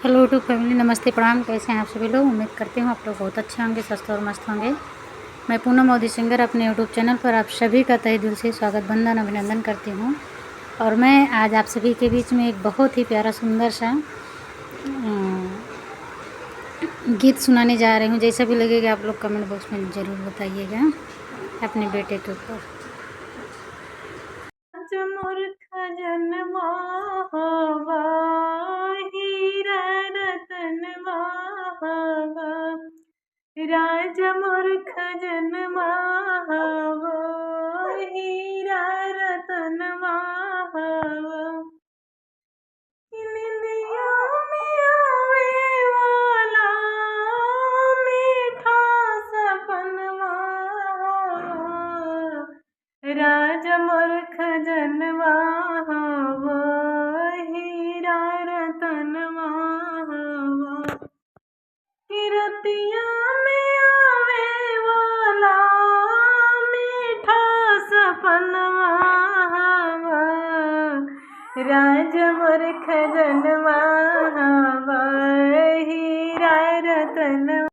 Hello YouTube family, नमस्ते प्रणाम। कैसे हैं आप सभी लोग? उम्मीद करती हूँ आप लोग बहुत अच्छे होंगे, स्वस्थ और मस्त होंगे। मैं पूनम मोदी सिंगर अपने यूट्यूब चैनल पर आप सभी का तहे दिल से स्वागत, वंदन, अभिनंदन करती हूँ। और मैं आज आप सभी के बीच में एक बहुत ही प्यारा सुंदर सा गीत सुनाने जा रही हूँ। जैसा भी लगेगा आप लोग कमेंट बॉक्स में ज़रूर बताइएगा अपने बेटे के ऊपर। राजा मूर्ख जन्मा हवा, हीरा रतनवा हवा। निंदिया में आवे वाला मीठा सपनवा हवा। राजा मूर्ख जन्मा हवा, हीरा रतनवा हवा। रतिया में आवे वाला मीठा सपनवा हवा। राजा मूर्ख जन्मा हवा, हीरा रतनवा।